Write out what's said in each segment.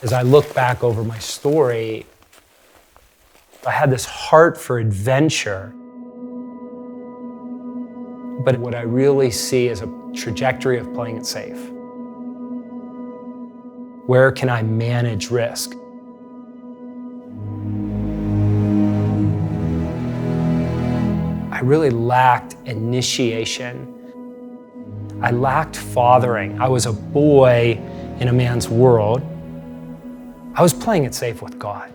As I look back over my story, I had this heart for adventure. But what I really see is a trajectory of playing it safe. Where can I manage risk? I really lacked initiation. I lacked fathering. I was a boy in a man's world. I was playing it safe with God.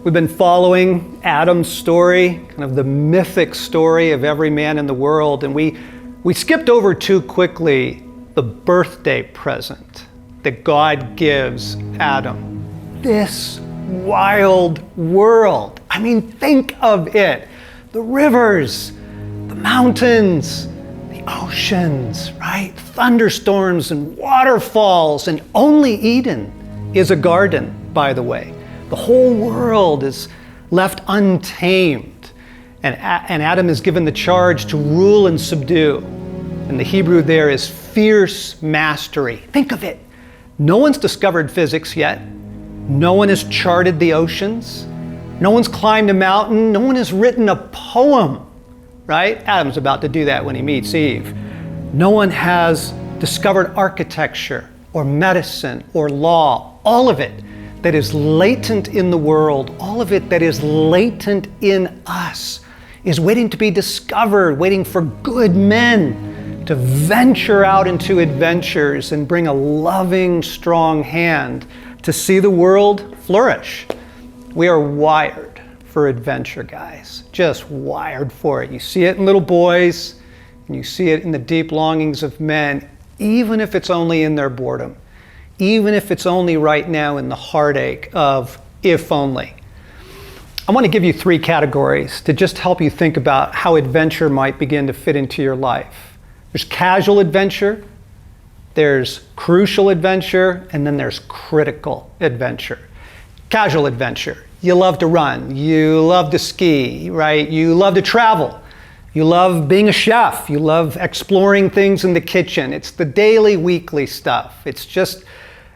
We've been following Adam's story, kind of the mythic story of every man in the world, and we skipped over too quickly the birthday present that God gives Adam. This wild world. I mean, think of it. The rivers, the mountains, the oceans, right? Thunderstorms and waterfalls, and only Eden is a garden, by the way. The whole world is left untamed, and Adam is given the charge to rule and subdue. And the Hebrew there is fierce mastery. Think of it. No one's discovered physics yet. No one has charted the oceans. No one's climbed a mountain. No one has written a poem, right? Adam's about to do that when he meets Eve. No one has discovered architecture or medicine or law. All of it that is latent in the world, all of it that is latent in us, is waiting to be discovered, waiting for good men to venture out into adventures and bring a loving, strong hand to see the world flourish. We are wired for adventure, guys. Just wired for it. You see it in little boys, and you see it in the deep longings of men, even if it's only in their boredom. Even if it's only right now in the heartache of if only. I want to give you 3 categories to just help you think about how adventure might begin to fit into your life. There's casual adventure, there's crucial adventure, and then there's critical adventure. Casual adventure. You love to run, you love to ski, right? You love to travel. You love being a chef. You love exploring things in the kitchen. It's the daily, weekly stuff. It's just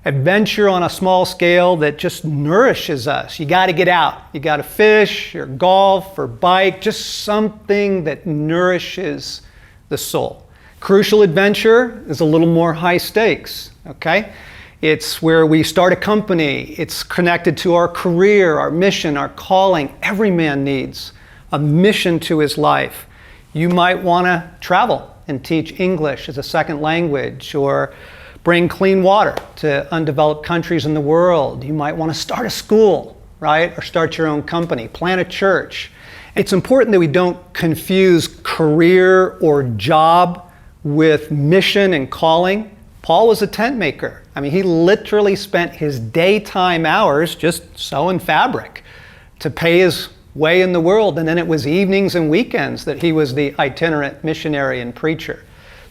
adventure on a small scale that just nourishes us. You got to get out. You got to fish or golf or bike, just something that nourishes the soul. Crucial adventure is a little more high stakes, okay? It's where we start a company. It's connected to our career, our mission, our calling. Every man needs a mission to his life. You might want to travel and teach English as a second language, or bring clean water to undeveloped countries in the world. You might want to start a school, right? Or start your own company, plant a church. It's important that we don't confuse career or job with mission and calling. Paul was a tent maker. I mean, he literally spent his daytime hours just sewing fabric to pay his way in the world. And then it was evenings and weekends that he was the itinerant missionary and preacher.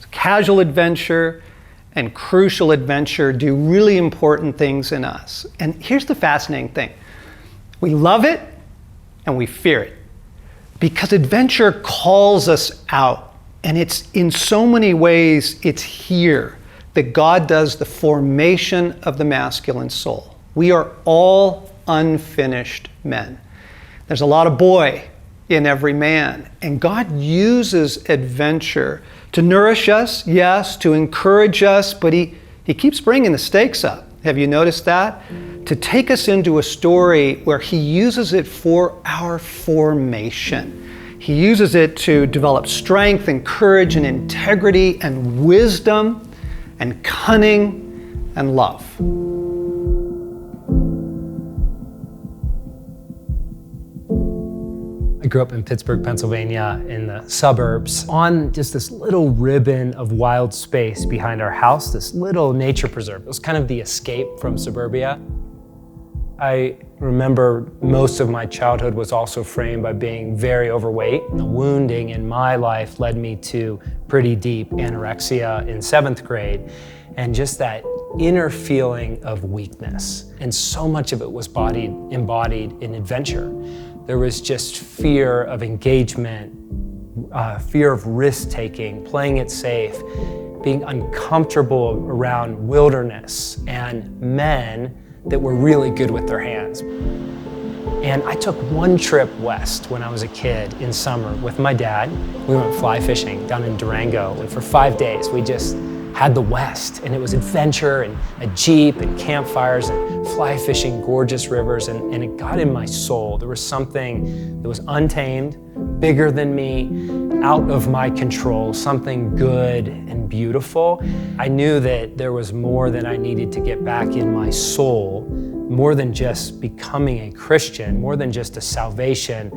So casual adventure and crucial adventure do really important things in us. And here's the fascinating thing. We love it and we fear it, because adventure calls us out. And it's in so many ways, it's here that God does the formation of the masculine soul. We are all unfinished men. There's a lot of boy in every man, and God uses adventure to nourish us, yes, to encourage us, but he keeps bringing the stakes up. Have you noticed that? To take us into a story where he uses it for our formation. He uses it to develop strength and courage and integrity and wisdom and cunning and love. I grew up in Pittsburgh, Pennsylvania, in the suburbs, on just this little ribbon of wild space behind our house, this little nature preserve. It was kind of the escape from suburbia. I remember most of my childhood was also framed by being very overweight. The wounding in my life led me to pretty deep anorexia in 7th grade, and just that inner feeling of weakness. And so much of it was embodied in adventure. There was just fear of engagement, fear of risk-taking, playing it safe, being uncomfortable around wilderness and men that were really good with their hands. And I took one trip west when I was a kid in summer with my dad. We went fly fishing down in Durango, and for 5 days we just had the West, and it was adventure and a Jeep and campfires and fly fishing gorgeous rivers, and it got in my soul. There was something that was untamed, bigger than me, out of my control, something good and beautiful. I knew that there was more that I needed to get back in my soul, more than just becoming a Christian, more than just a salvation.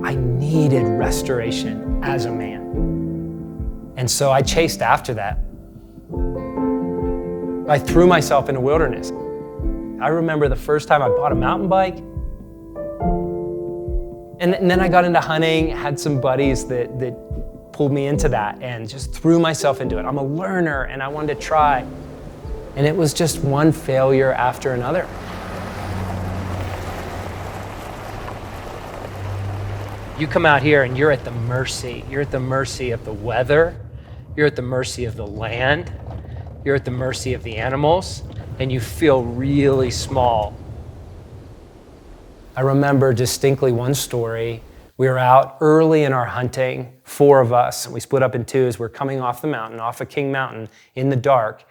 I needed restoration as a man. And so I chased after that. I threw myself into wilderness. I remember the first time I bought a mountain bike. And then I got into hunting, had some buddies that pulled me into that, and just threw myself into it. I'm a learner and I wanted to try. And it was just one failure after another. You come out here and you're at the mercy. You're at the mercy of the weather. You're at the mercy of the land. You're at the mercy of the animals, and you feel really small. I remember distinctly one story. We were out early in our hunting, 4 of us, and we split up in 2s. We're coming off the mountain, off of King Mountain in the dark.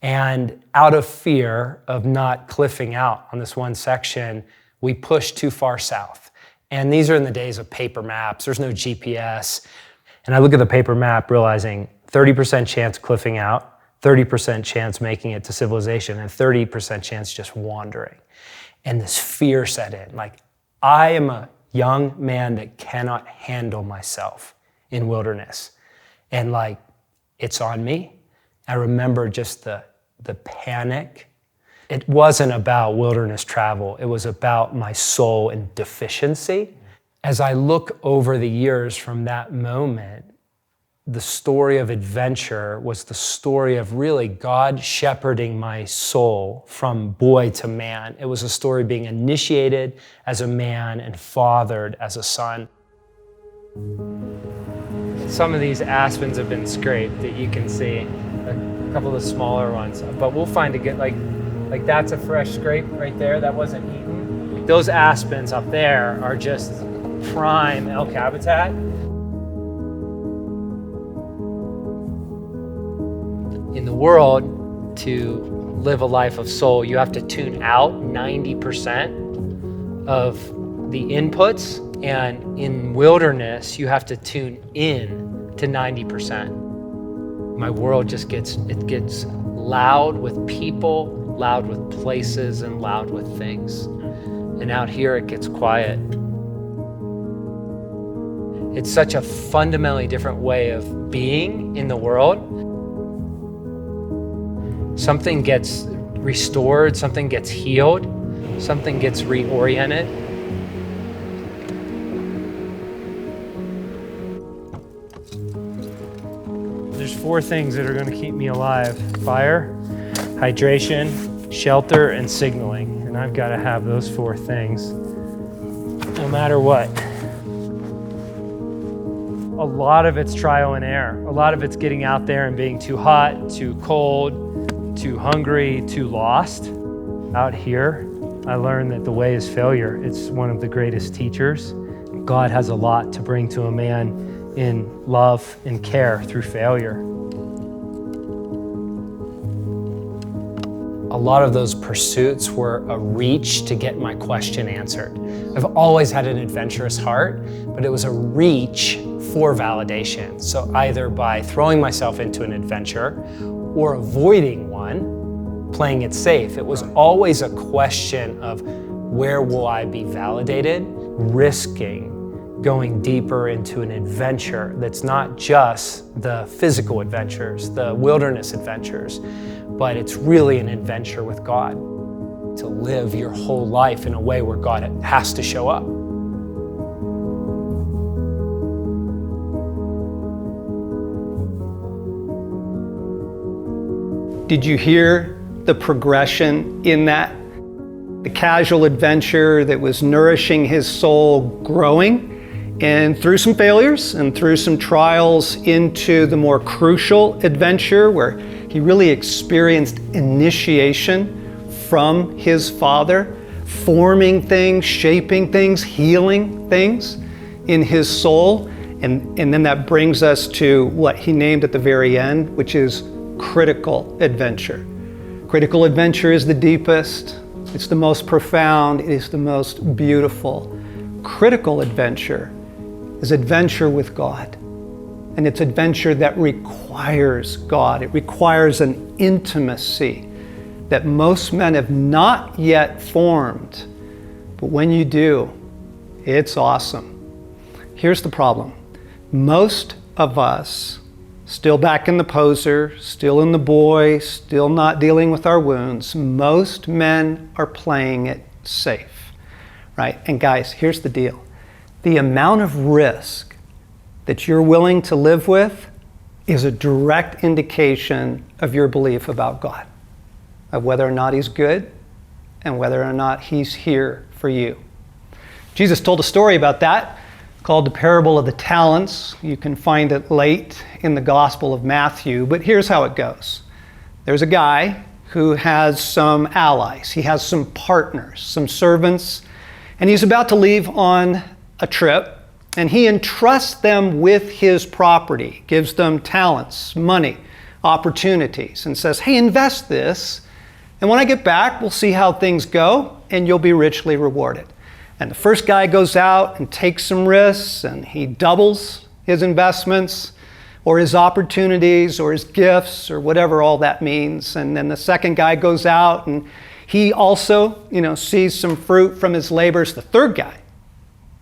And out of fear of not cliffing out on this one section, we pushed too far south. And these are in the days of paper maps. There's no GPS. And I look at the paper map realizing 30% chance cliffing out, 30% chance making it to civilization, and 30% chance just wandering. And this fear set in. Like, I am a young man that cannot handle myself in wilderness. And like, it's on me. I remember just the panic. It wasn't about wilderness travel. It was about my soul and deficiency. As I look over the years from that moment, the story of adventure was the story of really God shepherding my soul from boy to man. It was a story of being initiated as a man and fathered as a son. Some of these aspens have been scraped that you can see, a couple of the smaller ones, but we'll find a good, like that's a fresh scrape right there, that wasn't eaten. Those aspens up there are just prime elk habitat. In the world, to live a life of soul, you have to tune out 90% of the inputs, and in wilderness, you have to tune in to 90%. My world just gets loud with people, loud with places, and loud with things. And out here, it gets quiet. It's such a fundamentally different way of being in the world. Something gets restored, something gets healed, something gets reoriented. There's 4 things that are going to keep me alive: fire, hydration, shelter, and signaling. And I've got to have those 4 things no matter what. A lot of it's trial and error. A lot of it's getting out there and being too hot, too cold, too hungry, too lost. Out here, I learned that the way is failure. It's one of the greatest teachers. God has a lot to bring to a man in love and care through failure. A lot of those pursuits were a reach to get my question answered. I've always had an adventurous heart, but it was a reach for validation. So either by throwing myself into an adventure or avoiding one, playing it safe. It was always a question of where will I be validated, risking going deeper into an adventure that's not just the physical adventures, the wilderness adventures, but it's really an adventure with God. to live your whole life in a way where God has to show up. Did you hear the progression in that? The casual adventure that was nourishing his soul, growing, and through some failures and through some trials into the more crucial adventure where he really experienced initiation from his Father, forming things, shaping things, healing things in his soul. And then that brings us to what he named at the very end, which is critical adventure. Critical adventure is the deepest, it's the most profound, it is the most beautiful. Critical adventure is adventure with God. And it's adventure that requires God. It requires an intimacy that most men have not yet formed. But when you do, it's awesome. Here's the problem. Most of us, still back in the poser, still in the boy, still not dealing with our wounds, most men are playing it safe, right? And guys, here's the deal. The amount of risk that you're willing to live with is a direct indication of your belief about God, of whether or not he's good and whether or not he's here for you. Jesus told a story about that called the parable of the talents. You can find it late in the Gospel of Matthew, but here's how it goes. There's a guy who has some allies. He has some partners, some servants, and he's about to leave on a trip, and he entrusts them with his property, gives them talents, money, opportunities, and says, hey, invest this, and when I get back, we'll see how things go, and you'll be richly rewarded. And the first guy goes out and takes some risks, and he doubles his investments or his opportunities or his gifts or whatever all that means. And then the second guy goes out and he also, sees some fruit from his labors. The third guy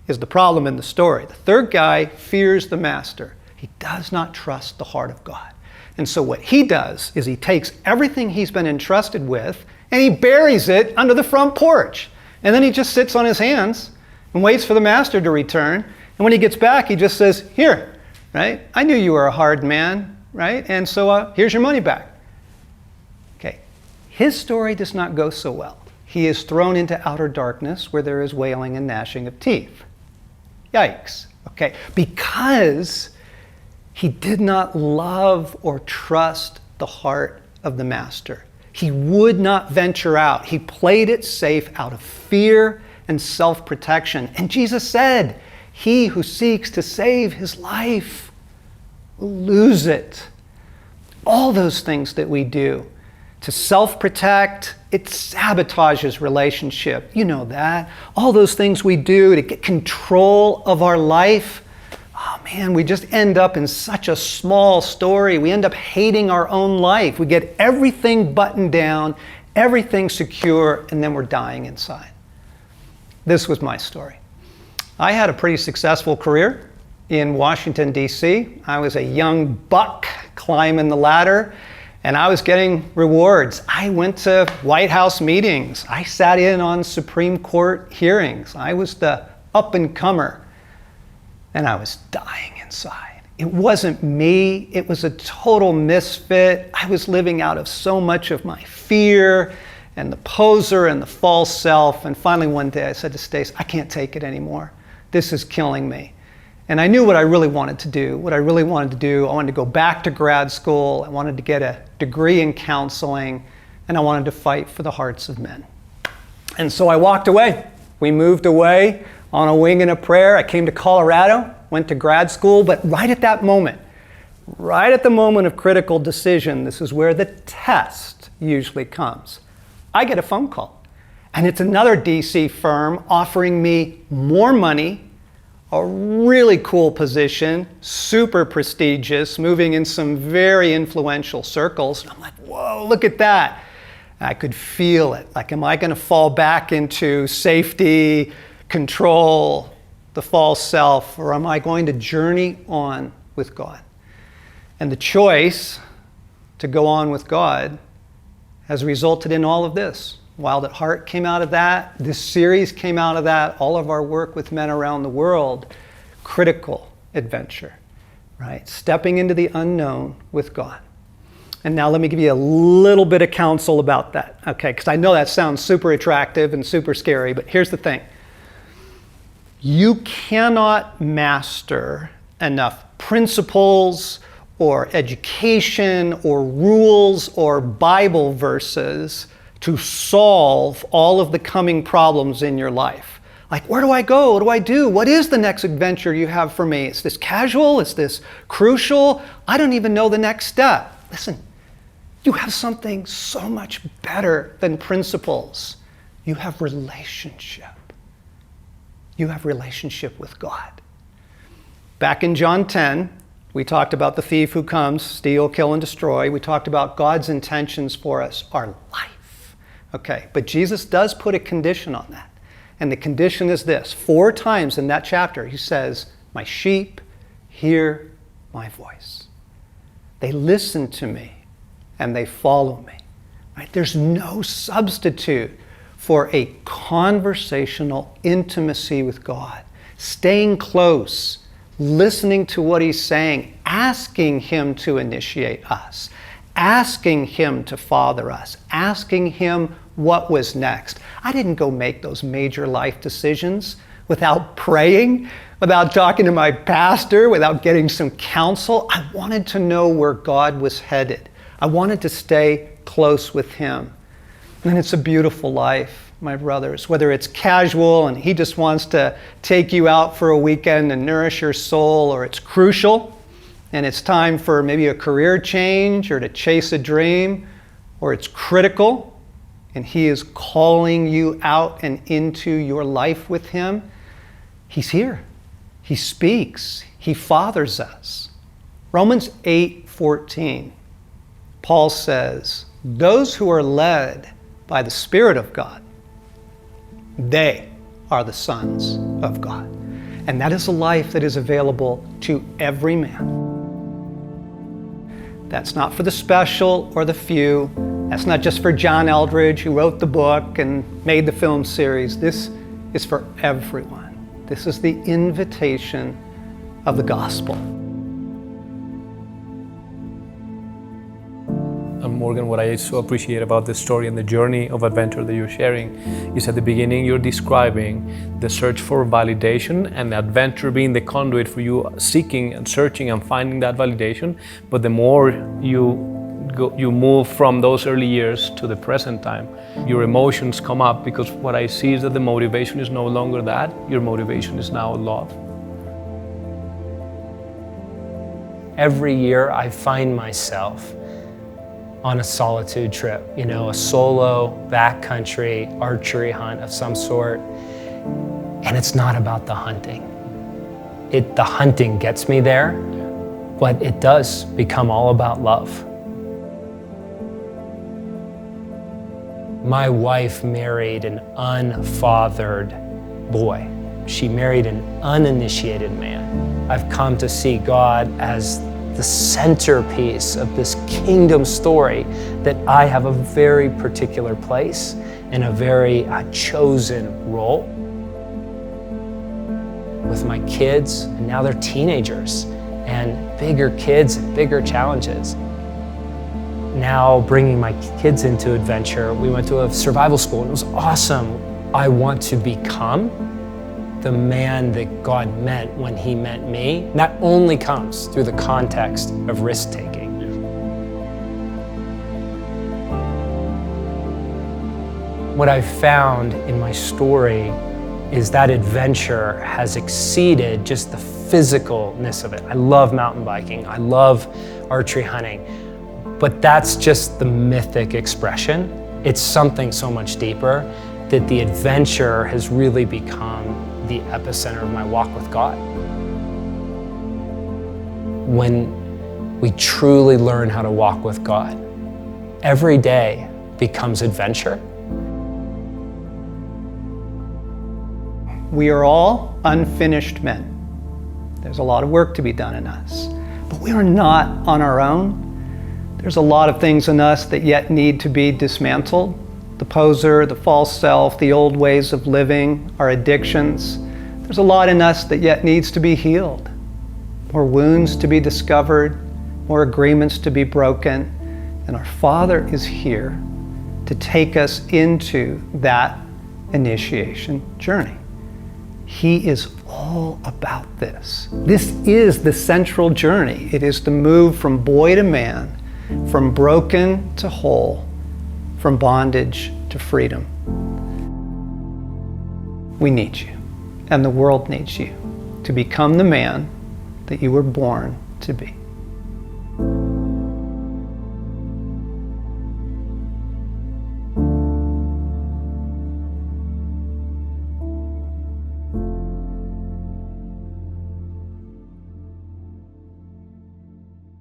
is the problem in the story. The third guy fears the master. He does not trust the heart of God. And so what he does is he takes everything he's been entrusted with and he buries it under the front porch. And then he just sits on his hands and waits for the master to return. And when he gets back, he just says, here, right? I knew you were a hard man, right? And so here's your money back. Okay. His story does not go so well. He is thrown into outer darkness where there is wailing and gnashing of teeth. Yikes. Okay. Because he did not love or trust the heart of the master. He would not venture out. He played it safe out of fear and self-protection. And Jesus said, he who seeks to save his life will lose it. All those things that we do to self-protect, it sabotages relationship. You know that. All those things we do to get control of our life, oh man, we just end up in such a small story. We end up hating our own life. We get everything buttoned down, everything secure, and then we're dying inside. This was my story. I had a pretty successful career in Washington, D.C. I was a young buck climbing the ladder, and I was getting rewards. I went to White House meetings. I sat in on Supreme Court hearings. I was the up-and-comer. And I was dying inside. It wasn't me. It was a total misfit. I was living out of so much of my fear and the poser and the false self. And finally one day I said to Stace, I can't take it anymore. This is killing me. And I knew what I really wanted to do. I wanted to go back to grad school. I wanted to get a degree in counseling. And I wanted to fight for the hearts of men. And so I walked away. We moved away on a wing and a prayer. I came to Colorado, went to grad school, but right at the moment of critical decision, this is where the test usually comes. I get a phone call, and it's another DC firm offering me more money, a really cool position, super prestigious, moving in some very influential circles. And I'm like, whoa, look at that. And I could feel it. Like, am I going to fall back into safety, control, the false self, or am I going to journey on with God? And the choice to go on with God has resulted in all of this. Wild at Heart came out of that. This series came out of that. All of our work with men around the world. Critical adventure, right? Stepping into the unknown with God. And now let me give you a little bit of counsel about that, okay? Because I know that sounds super attractive and super scary, but here's the thing. You cannot master enough principles or education or rules or Bible verses to solve all of the coming problems in your life. Like, where do I go? What do I do? What is the next adventure you have for me? Is this casual? Is this crucial? I don't even know the next step. Listen, you have something so much better than principles. You have relationship. You have relationship with God. Back in John 10, we talked about the thief who comes, steal, kill, and destroy. We talked about God's intentions for us, our life. Okay, but Jesus does put a condition on that. And the condition is this. 4 times in that chapter, he says, my sheep hear my voice. They listen to me and they follow me. Right? There's no substitute for a conversational intimacy with God. Staying close, listening to what he's saying, asking him to initiate us, asking him to father us, asking him what was next. I didn't go make those major life decisions without praying, without talking to my pastor, without getting some counsel. I wanted to know where God was headed. I wanted to stay close with him. And it's a beautiful life, my brothers, whether it's casual and he just wants to take you out for a weekend and nourish your soul, or it's crucial and it's time for maybe a career change or to chase a dream, or it's critical and he is calling you out and into your life with him. He's here. He speaks. He fathers us. Romans 8:14, Paul says, those who are led by the Spirit of God, they are the sons of God. And that is a life that is available to every man. That's not for the special or the few. That's not just for John Eldredge, who wrote the book and made the film series. This is for everyone. This is the invitation of the gospel. And Morgan, what I so appreciate about this story and the journey of adventure that you're sharing is at the beginning you're describing the search for validation and the adventure being the conduit for you seeking and searching and finding that validation. But the more you move from those early years to the present time, your emotions come up, because what I see is that the motivation is no longer that. Your motivation is now love. Every year I find myself on a solitude trip, a solo backcountry archery hunt of some sort. And it's not about the hunting. The hunting gets me there, but it does become all about love. My wife married an unfathered boy. She married an uninitiated man. I've come to see God as the centerpiece of this kingdom story, that I have a very particular place and a very chosen role. With my kids, and now they're teenagers, and bigger kids and bigger challenges. Now bringing my kids into adventure, we went to a survival school and it was awesome. I want to become the man that God meant when he meant me. And that only comes through the context of risk-taking. What I've found in my story is that adventure has exceeded just the physicalness of it. I love mountain biking, I love archery hunting, but that's just the mythic expression. It's something so much deeper, that the adventure has really become the epicenter of my walk with God. When we truly learn how to walk with God, every day becomes adventure. We are all unfinished men. There's a lot of work to be done in us, but we are not on our own. There's a lot of things in us that yet need to be dismantled. the poser, the false self, the old ways of living, our addictions. There's a lot in us that yet needs to be healed. More wounds to be discovered, more agreements to be broken. And our Father is here to take us into that initiation journey. He is all about this. This is the central journey. It is the move from boy to man, from broken to whole, from bondage to freedom. We need you, and the world needs you to become the man that you were born to be.